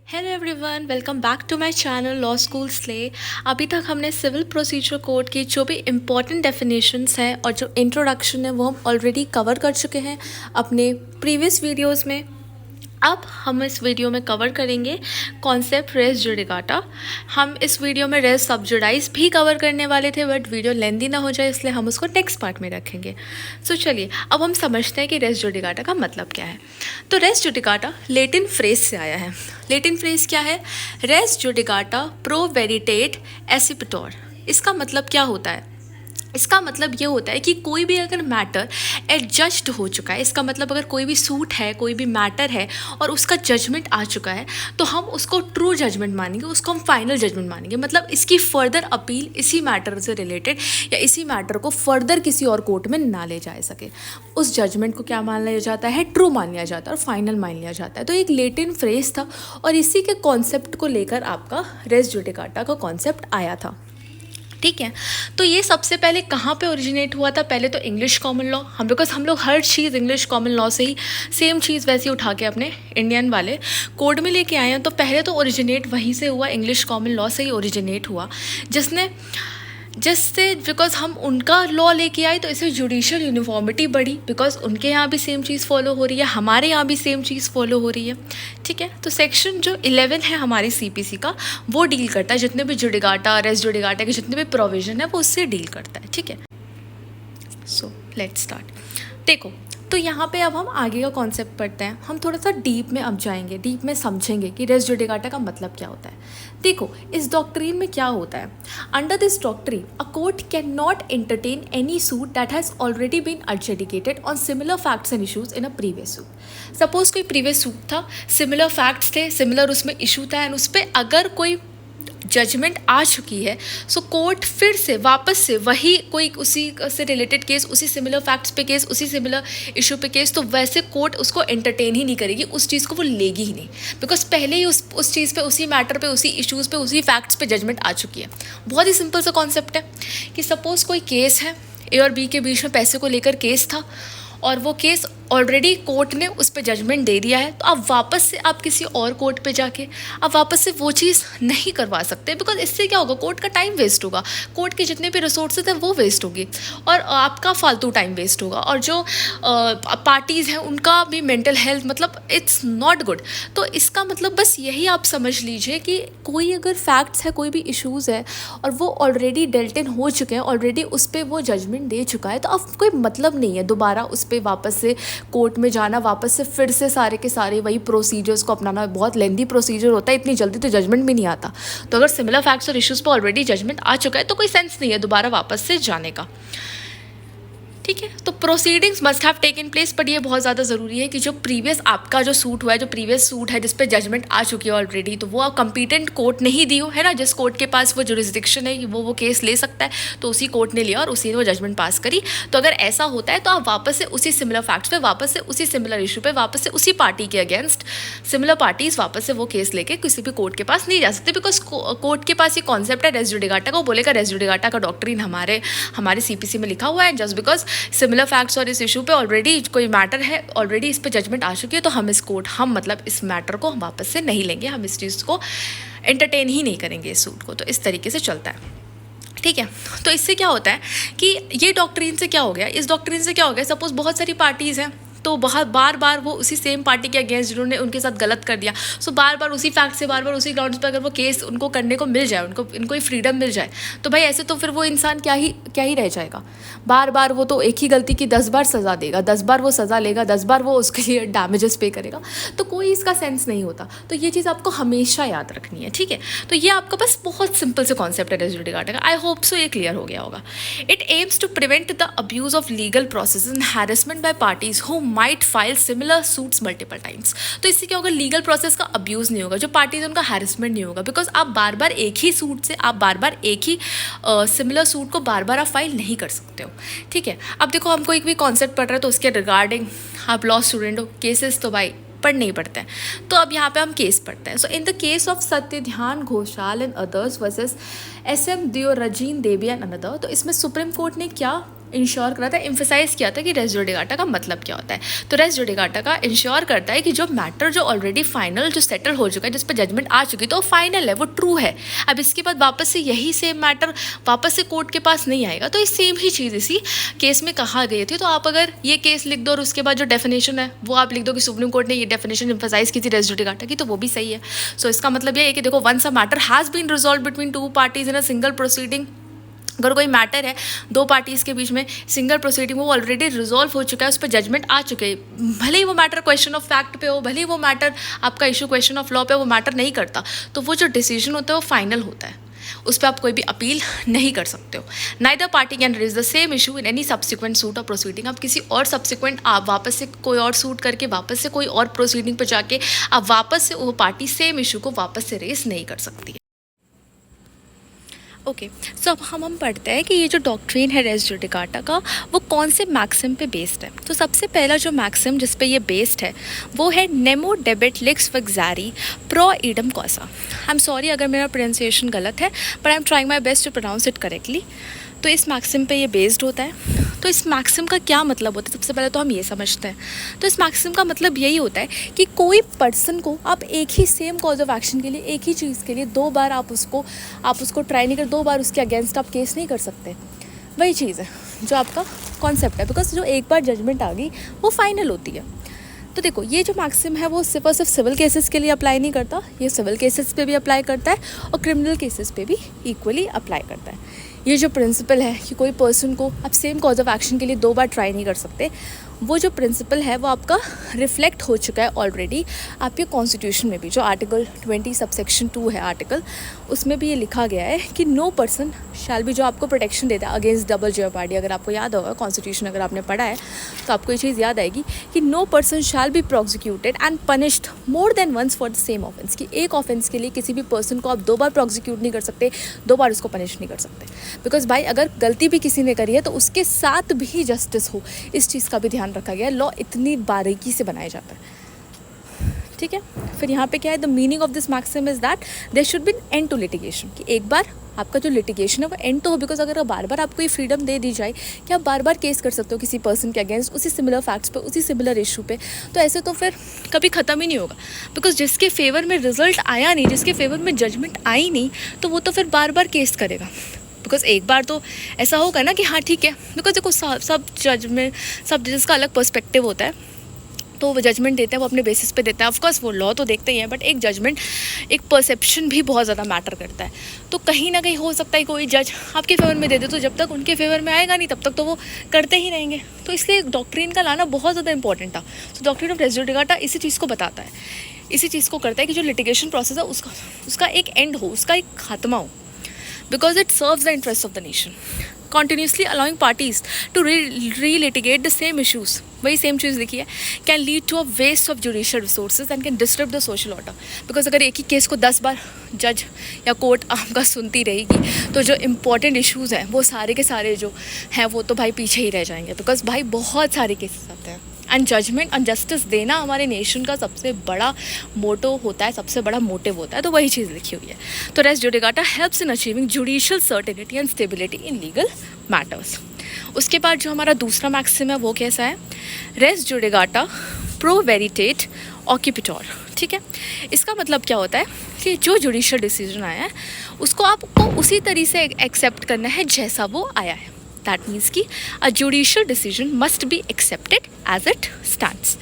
Hello everyone, welcome back to my channel law school slay. अभी तक हमने civil procedure code की जो भी इम्पॉर्टेंट डेफिनेशंस हैं और जो इंट्रोडक्शन है वो हम ऑलरेडी कवर कर चुके हैं अपने प्रीवियस वीडियोस में। अब हम इस वीडियो में कवर करेंगे कॉन्सेप्ट रेस जुडिकाटा। हम इस वीडियो में रेस सब्जुडाइज भी कवर करने वाले थे, बट वीडियो लेंदी ना हो जाए इसलिए हम उसको नेक्स्ट पार्ट में रखेंगे। सो चलिए अब हम समझते हैं कि रेस जुडिकाटा का मतलब क्या है। तो रेस जुडिकाटा लेटिन फ्रेज से आया है। लेटिन फ्रेज क्या है? रेस जुडिकाटा प्रो वेरिटेट एसिपिटोर। इसका मतलब क्या होता है? इसका मतलब ये होता है कि कोई भी अगर मैटर एडजस्ट हो चुका है, इसका मतलब अगर कोई भी सूट है, कोई भी मैटर है और उसका जजमेंट आ चुका है, तो हम उसको ट्रू जजमेंट मानेंगे, उसको हम फाइनल जजमेंट मानेंगे। मतलब इसकी फर्दर अपील इसी मैटर से रिलेटेड या इसी मैटर को फर्दर किसी और कोर्ट में ना ले जा सके, उस जजमेंट को क्या मान लिया जाता है? ट्रू मान लिया जाता है और फाइनल मान लिया जाता है। तो एक लेटिन फ्रेज था और इसी के कॉन्सेप्ट को लेकर आपका रेस जुडिकाटा का कॉन्सेप्ट आया था। ठीक है, तो ये सबसे पहले कहाँ पे ओरिजिनेट हुआ था? पहले तो इंग्लिश कॉमन लॉ, हम लोग हर चीज़ इंग्लिश कॉमन लॉ से ही सेम चीज़ वैसे ही उठा के अपने इंडियन वाले कोड में लेके आए हैं। तो पहले तो ओरिजिनेट वहीं से हुआ, इंग्लिश कॉमन लॉ से ही ओरिजिनेट हुआ, जिससे बिकॉज हम उनका लॉ लेके आए तो इससे जुडिशियल यूनिफॉर्मिटी बढ़ी, बिकॉज उनके यहाँ भी सेम चीज़ फॉलो हो रही है, हमारे यहाँ भी सेम चीज़ फॉलो हो रही है। ठीक है, तो सेक्शन जो 11 है हमारी सीपीसी का, वो डील करता है जितने भी जुडिकाटा रेस जुडिकाटा के जितने भी प्रोविजन है वो उससे डील करता है। ठीक है, सो लेट्स स्टार्ट। देखो, तो यहाँ पे अब हम आगे का कॉन्सेप्ट पढ़ते हैं। हम थोड़ा सा डीप में अब जाएंगे, डीप में समझेंगे कि रेस जुडिकाटा का मतलब क्या होता है। देखो, इस डॉक्ट्रीन में क्या होता है? Under this doctrine a court can not entertain any suit that has already been adjudicated on similar facts and issues in a previous suit. Suppose कोई प्रीवियस सूट था, सिमिलर फैक्ट्स थे, सिमिलर उसमें issue था, and उस पर अगर कोई judgement आ चुकी है, सो कोर्ट फिर से वापस से वही कोई उसी से रिलेटेड केस, उसी सिमिलर फैक्ट्स पे केस, उसी सिमिलर इशू पे केस, तो वैसे कोर्ट उसको एंटरटेन ही नहीं करेगी, उस चीज़ को वो लेगी ही नहीं, बिकॉज पहले ही उस चीज़ पे, उसी मैटर पे, उसी इश्यूज़ पे, उसी फैक्ट्स पे जजमेंट आ चुकी है। बहुत ही सिंपल सा कॉन्सेप्ट है कि सपोज कोई केस है, ए और बी के बीच में पैसे को लेकर केस था और वो केस ऑलरेडी कोर्ट ने उस पर जजमेंट दे दिया है, तो आप वापस से आप किसी और कोर्ट पे जाके आप वापस से वो चीज़ नहीं करवा सकते, बिकॉज इससे क्या होगा? कोर्ट का टाइम वेस्ट होगा, कोर्ट के जितने भी रिसोर्सेज हैं वो वेस्ट होगी और आपका फालतू टाइम वेस्ट होगा, और जो पार्टीज़ हैं उनका भी मेंटल हेल्थ, मतलब इट्स नॉट गुड। तो इसका मतलब बस यही आप समझ लीजिए कि कोई अगर फैक्ट्स है, कोई भी इशूज़ है और वो ऑलरेडी डेल्ट इन हो चुके हैं, ऑलरेडी उस पर वो जजमेंट दे चुका है, तो अब कोई मतलब नहीं है दोबारा उस पर वापस से कोर्ट में जाना, वापस से फिर से सारे के सारे वही प्रोसीजर्स को अपनाना। बहुत लेंदी प्रोसीजर होता है, इतनी जल्दी तो जजमेंट भी नहीं आता। तो अगर सिमिलर फैक्ट्स और इश्यूज़ पर ऑलरेडी जजमेंट आ चुका है तो कोई सेंस नहीं है दोबारा वापस से जाने का। ठीक है, तो proceedings must have taken place, but ये बहुत ज़्यादा ज़रूरी है कि जो प्रीवियस आपका जो सूट हुआ है, जो प्रीवियस सूट है जिस पे जजमेंट आ चुकी है ऑलरेडी, तो वो आप कंपीटेंट कोर्ट ने ही दी हो, है ना, जिस कोर्ट के पास वो जुरिस्डिक्शन है वो केस ले सकता है, तो उसी कोर्ट ने लिया और उसी ने वो जजमेंट पास करी। तो अगर ऐसा होता है तो आप वापस से उसी सिमिलर फैक्ट्स पे, वापस से उसी सिमिलर इशू पे, वापस से उसी पार्टी के अगेंस्ट, सिमिलर पार्टीज वापस से वो केस लेके किसी भी कोर्ट के पास नहीं जा सकते, बिकॉज कोर्ट के पास ये कॉन्सेप्ट है रेस जुडिकाटा का, वो बोलेगा रेस जुडिकाटा का डॉक्ट्रीन हमारे सीपीसी में लिखा हुआ है, जस्ट बिकॉज सिमिलर फैक्ट्स और इस इशू पे ऑलरेडी कोई मैटर है, ऑलरेडी इस पे जजमेंट आ चुकी है, तो हम मतलब इस मैटर को हम वापस से नहीं लेंगे, हम इस चीज़ को एंटरटेन ही नहीं करेंगे इस सूट को। तो इस तरीके से चलता है। ठीक है, तो इससे क्या होता है कि ये डॉक्ट्रीन से क्या हो गया, इस डॉक्ट्रीन से क्या हो गया, सपोज बहुत सारी पार्टीज़ हैं, तो बार बार वो उसी सेम पार्टी के अगेंस्ट जिन्होंने उनके साथ गलत कर दिया, सो बार बार उसी फैक्ट से, बार बार उसी ग्राउंड्स पर अगर वो केस उनको करने को मिल जाए, इनको ही फ्रीडम मिल जाए, तो भाई ऐसे तो फिर वो इंसान क्या ही रह जाएगा। बार बार वो तो एक ही गलती की 10 बार सज़ा देगा, 10 बार वो सज़ा लेगा, 10 बार वो उसके लिए डैमेजेस पे करेगा, तो कोई इसका सेंस नहीं होता। तो ये चीज़ आपको हमेशा याद रखनी है। ठीक है, तो ये आपका बस बहुत सिंपल से कॉन्सेप्ट है रेस जुडिकाटा का। आई होप सो ये क्लियर हो गया होगा। It aims to prevent the abuse of legal process and harassment by parties who might file similar suits multiple times. तो इससे क्या होगा? लीगल प्रोसेस का अब्यूज़ नहीं होगा, जो पार्टीज उनका हैरेसमेंट नहीं होगा, बिकॉज आप बार बार एक ही सूट से, आप बार बार एक ही सिमिलर सूट को बार बार आप फाइल नहीं कर सकते हो। ठीक है, अब देखो हम कोई भी कॉन्सेप्ट पढ़ रहे हैं तो उसके रिगार्डिंग, आप लॉ स्टूडेंट हो, केसेस तो भाई पढ़ने ही पड़ते हैं, तो अब यहाँ पे हम केस पढ़ते हैं। So in the case of Satya Dhyan Ghoshal and others versus SM Deorajin Devi and another, तो इसमें सुप्रीम कोर्ट ने क्या इंश्योर करा था, एम्फेसाइज किया था कि रेस जुडिकाटा का मतलब क्या होता है। तो रेस जुडिकाटा का इंश्योर करता है कि जो मैटर जो ऑलरेडी फाइनल जो सेटल हो चुका है, जिस पर जजमेंट आ चुकी, तो वो फाइनल है, वो ट्रू है। अब इसके बाद वापस से यही सेम मैटर वापस से कोर्ट के पास नहीं आएगा। तो ये सेम ही चीज़ इसी केस में कहा गई थी। तो आप अगर ये केस लिख दो और उसके बाद जो डेफिनेशन है वो आप लिख दो कि सुप्रीम कोर्ट ने ये डेफिनेशन एम्फेसाइज की थी रेस जुडिकाटा की, तो वो भी सही है। सो इसका मतलब ये है कि देखो, once a matter has been resolve between two parties in a single proceeding, अगर कोई मैटर है दो पार्टीज़ के बीच में सिंगल प्रोसीडिंग, वो ऑलरेडी रिजॉल्व हो चुका है, उस पर जजमेंट आ चुके हैं, भले ही वो मैटर क्वेश्चन ऑफ फैक्ट पे हो, भले ही वो मैटर आपका इशू क्वेश्चन ऑफ लॉ पे, वो मैटर नहीं करता, तो वो जो डिसीजन होता है वो फाइनल होता है, उस पर आप कोई भी अपील नहीं कर सकते हो। Neither party can raise the same issue in any subsequent suit और प्रोसीडिंग। आप किसी और सब्सिक्वेंट आप वापस से कोई और सूट करके वापस से कोई और प्रोसीडिंग पर जाके आप वापस से वो पार्टी सेम इशू को वापस से रेज नहीं कर सकती है। ओके, सो अब हम पढ़ते हैं कि ये जो डॉक्ट्रिन है रेस जुडिकाटा का, वो कौन से मैक्सिम पे बेस्ड है। तो सबसे पहला जो मैक्सिम जिस पे ये बेस्ड है वो है नेमो डेबिट लिक्स वग्जारी प्रो ईडम कॉसा। आई एम सॉरी अगर मेरा प्रोनाउंसिएशन गलत है, but I am trying my best to pronounce it correctly. तो इस मैक्सिम पे ये बेस्ड होता है। तो इस मैक्सिम का क्या मतलब होता है, सबसे पहले तो हम ये समझते हैं। तो इस मैक्सिम का मतलब यही होता है कि कोई पर्सन को आप एक ही सेम कॉज ऑफ एक्शन के लिए, एक ही चीज़ के लिए दो बार आप उसको ट्राई नहीं कर, दो बार उसके अगेंस्ट आप केस नहीं कर सकते। वही चीज़ है जो आपका कॉन्सेप्ट है, बिकॉज जो एक बार जजमेंट आ गई वो फाइनल होती है। तो देखो, ये जो मैक्सिम है वो सिर्फ और सिर्फ सिविल केसेस के लिए अप्लाई नहीं करता, ये सिविल केसेस पे भी अप्लाई करता है और क्रिमिनल केसेस पे भी इक्वली अप्लाई करता है। ये जो प्रिंसिपल है कि कोई पर्सन को आप सेम कॉज ऑफ एक्शन के लिए दो बार ट्राई नहीं कर सकते, वो जो प्रिंसिपल है वो आपका रिफ्लेक्ट हो चुका है ऑलरेडी आपके कॉन्स्टिट्यूशन में भी। जो आर्टिकल 20 सबसेक्शन 2 है आर्टिकल, उसमें भी ये लिखा गया है कि नो पर्सन शैल बी, जो आपको प्रोटेक्शन देता है अगेंस्ट डबल जेओपार्डी। अगर आपको याद होगा कॉन्स्टिट्यूशन, अगर आपने पढ़ा है तो आपको ये चीज़ याद आएगी कि no person shall be prosecuted and punished more than once for the same offence. कि एक ऑफेंस के लिए किसी भी पर्सन को आप दो बार प्रोसिक्यूट नहीं कर सकते, दो बार उसको पनिश नहीं कर सकते। बिकॉज भाई अगर गलती भी किसी ने करी है तो उसके साथ भी जस्टिस हो, इस चीज़ का भी ध्यान रखा गया है। लॉ इतनी बारीकी से बनाया जाता है, ठीक है। फिर यहाँ पे क्या है, the meaning of this maxim is that there should be end to litigation. कि एक बार आपका जो लिटिगेशन है वो एंड तो हो, बिकॉज अगर बार बार आपको ये फ्रीडम दे दी जाए कि आप बार बार केस कर सकते हो किसी पर्सन के अगेंस्ट, उसी सिमिलर फैक्ट्स पे, उसी सिमिलर इशू पे, तो ऐसे तो फिर कभी ख़त्म ही नहीं होगा। बिकॉज जिसके फेवर में रिजल्ट आया नहीं, जिसके फेवर में जजमेंट आई नहीं, तो वो तो फिर बार बार केस करेगा। बिकॉज एक बार तो ऐसा होगा ना कि हाँ ठीक है, बिकॉज देखो सब जजेस का अलग पर्सपेक्टिव होता है, तो वो जजमेंट देते हैं वो अपने बेसिस पे देते हैं। ऑफकोर्स वो लॉ तो देखते ही हैं, बट एक जजमेंट, एक परसेप्शन भी बहुत ज़्यादा मैटर करता है। तो कहीं ना कहीं हो सकता है कोई जज आपके फेवर में दे दे, तो जब तक उनके फेवर में आएगा नहीं तब तक तो वो करते ही रहेंगे। तो इसलिए डॉक्ट्रिन का लाना बहुत ज़्यादा इंपॉर्टेंट था। तो डॉक्ट्रिन ऑफ रेस जुडिकाटा इसी चीज़ को बताता है, इसी चीज़ को करता है कि जो लिटिगेशन प्रोसेस है उसका एक एंड हो, उसका एक खात्मा हो, because it serves the interests of the nation. Continuously allowing parties to relitigate the same issues, वही सेम चीज़ लिखी है, can lead to a waste of judicial resources and can disrupt the social order. Because अगर एक ही case को 10 बार जज या court आपका सुनती रहेगी तो जो इम्पोर्टेंट इश्यूज़ हैं वो सारे के सारे जो हैं वो तो भाई पीछे ही रह जाएंगे। बिकॉज भाई बहुत सारे केसेस आते हैं एंड जजमेंट एंड जस्टिस देना हमारे नेशन का सबसे बड़ा मोटो होता है, सबसे बड़ा मोटिव होता है। तो वही चीज़ लिखी हुई है। तो res judicata helps in achieving judicial certainty and stability in legal matters. उसके बाद जो हमारा दूसरा मैक्सिम है वो कैसा है, रेस जुडिकाटा प्रो वेरिटेट ऑक्यूपिटोर। ठीक है, इसका मतलब क्या होता है कि जो जुडिशियल डिसीजन आया है उसको आपको उसी तरीके से एक्सेप्ट करना है जैसा वो आया है। That means कि a judicial decision must be accepted as it stands.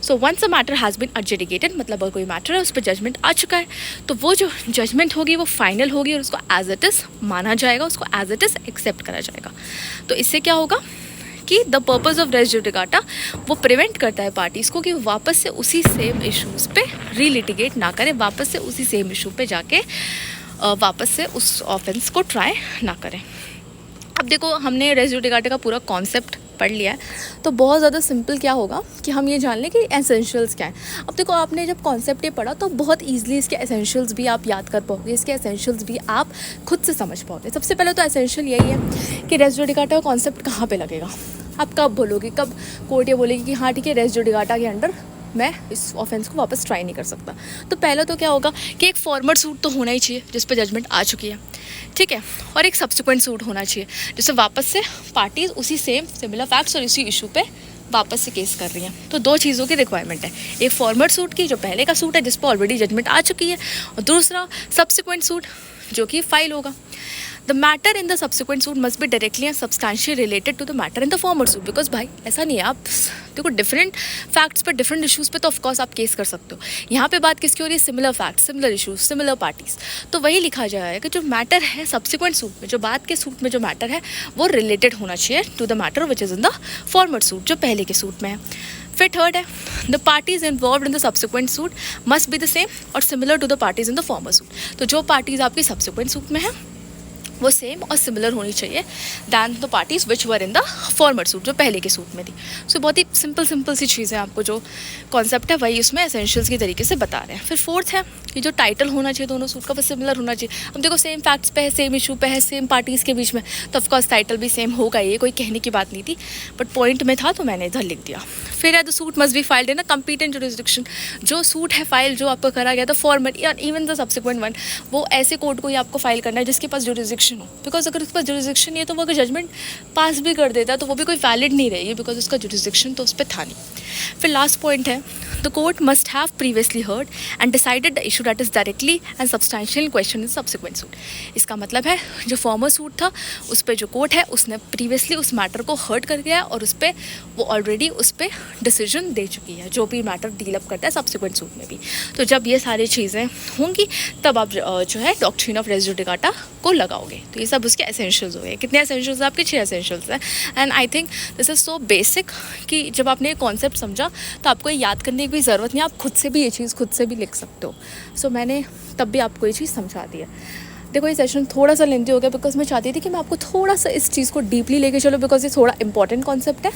So once a matter has been adjudicated, मतलब अगर कोई मैटर है उस पर जजमेंट आ चुका है तो वो जो जजमेंट होगी वो फाइनल होगी और उसको एज इट इज़ माना जाएगा, उसको एज इट इज़ एक्सेप्ट करा जाएगा। तो इससे क्या होगा कि the purpose of res judicata वो प्रिवेंट करता है पार्टीज़ को कि वापस से उसी सेम इशूज़ पे रीलिटिगेट ना करें, वापस से उसी सेम इशू पे जाके वापस से उस ऑफेंस को ट्राई ना करें। अब देखो, हमने रेस जुडिकाटा का पूरा कॉन्सेप्ट पढ़ लिया है, तो बहुत ज़्यादा सिंपल क्या होगा कि हम ये जान लें कि एसेंशियल्स क्या हैं। अब देखो, आपने जब कॉन्सेप्ट ये पढ़ा तो बहुत ईजिली इसके एसेंशियल्स भी आप याद कर पाओगे, इसके एसेंशियल्स भी आप खुद से समझ पाओगे। सबसे पहले तो एसेंशियल यही है कि रेस जुडिकाटा का कॉन्सेप्ट कहाँ पर लगेगा। आप कब बोलोगे, कब कोर्ट ये बोलेगी कि हाँ ठीक है रेस जुडिकाटा के अंडर मैं इस ऑफेंस को वापस ट्राई नहीं कर सकता। तो पहला तो क्या होगा कि एक फॉर्मर सूट तो होना ही चाहिए जिस पर जजमेंट आ चुकी है, ठीक है, और एक सब्सिक्वेंट सूट होना चाहिए जिससे वापस से पार्टीज उसी सेम सिमिलर फैक्ट्स और इसी इशू पे वापस से केस कर रही हैं। तो दो चीज़ों की रिक्वायरमेंट है, एक फॉर्मर सूट की जो पहले का सूट है जिस पर ऑलरेडी जजमेंट आ चुकी है, और दूसरा सब्सिक्वेंट सूट जो कि फाइल होगा। The matter in the subsequent suit must be directly and substantially related to the matter in the former suit. Because भाई ऐसा नहीं है, आप देखो डिफरेंट फैक्ट्स पर डिफरेंट इशूज़ पे तो ऑफकोर्स आप केस कर सकते हो। यहाँ पे बात किसकी हो रही है, similar facts, similar issues, similar parties. तो वही लिखा जाएगा कि जो मैटर है सब्सिक्वेंट सूट में, जो बाद के सूट में जो मैटर है वो रिलेटेड होना चाहिए to the matter which is in the former suit, जो पहले के सूट में है। फिर थर्ड है, the parties involve in the subsequent suit must be the same और similar to the parties in the former suit. तो जो पार्टीज आपकी सब्सिक्वेंट सूट में है वो सेम और सिमिलर होनी चाहिए than the parties which were in the former suit, जो पहले के सूट में थी। सो बहुत ही सिंपल सी चीज़ें, आपको जो कॉन्सेप्ट है वही उसमें एसेंशियल्स की तरीके से बता रहे हैं। फिर फोर्थ है कि जो टाइटल होना चाहिए दोनों सूट का वो सिमिलर होना चाहिए। अब देखो सेम फैक्ट्स पे है, सेम इशू पे है, सेम पार्टीज़ के बीच में, तो ऑफकोर्स टाइटल भी सेम होगा, ये कोई कहने की बात नहीं थी, बट पॉइंट में था तो मैंने इधर लिख दिया। फिर है the suit must be filed in a competent jurisdiction. जो सूट है फाइल जो आपका करा गया था फॉर्मर या इवन द सब्सिक्वेंट वन, वो ऐसे कोर्ट को ही आपको फाइल करना है जिसके पास जुरिसडिक्शन हो। बिकॉज अगर उसके पास जुरिसडिक्शन नहीं है तो वो अगर जजमेंट पास भी कर देता तो वो भी कोई वैलिड नहीं रहेगी, बिकॉज उसका जुरिसडिक्शन तो उस पर था नहीं। फिर लास्ट पॉइंट है, the court must have previously heard and decided the issue that is directly and substantial question in subsequent suit. इसका मतलब है जो फॉर्मर सूट था उस पर जो कोर्ट है उसने प्रीवियसली उस मैटर को हर्ट कर गया और उस पर वो ऑलरेडी उस पर डिसीजन दे चुकी है, जो भी मैटर डील अप करता है सब्सिक्वेंट सूट में भी। तो जब ये सारी चीज़ें होंगी तब आप जो है डॉक्ट्रिन ऑफ रेज़ जुडिकाटा को लगाओगे। तो ये सब उसके एसेंशियल्स हो गए। कितने एसेंशियल्स हैं आपके? 6 एसेंशियल्स हैं। And I think this is so basic कि जब आपने ये कॉन्सेप्ट समझा तो आपको ये याद करने की कोई ज़रूरत नहीं, आप खुद से भी ये चीज़ खुद से भी लिख सकते हो। सो मैंने तब भी आपको ये चीज़ समझा दी है। देखो ये सेशन थोड़ा सा लेंथी हो गया बिकॉज मैं चाहती थी कि मैं आपको थोड़ा सा इस चीज़ को डीपली लेके चलो, बिकॉज ये थोड़ा इंपॉर्टेंट कॉन्सेप्ट है।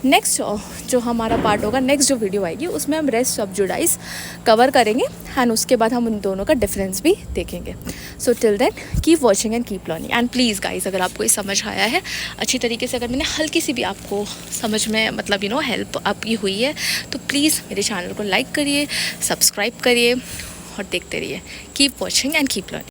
नेक्स्ट जो हमारा पार्ट होगा, नेक्स्ट जो वीडियो आएगी उसमें हम रेस्ट सब जुडाइज कवर करेंगे एंड उसके बाद हम उन दोनों का डिफरेंस भी देखेंगे। So till then keep watching and keep learning. And please guys, अगर आपको ये समझ आया है अच्छी तरीके से, अगर मैंने हल्की सी भी आपको समझ में मतलब हेल्प आपकी हुई है तो प्लीज़ मेरे चैनल को लाइक करिए, सब्सक्राइब करिए और देखते रहिए। Keep watching and keep learning.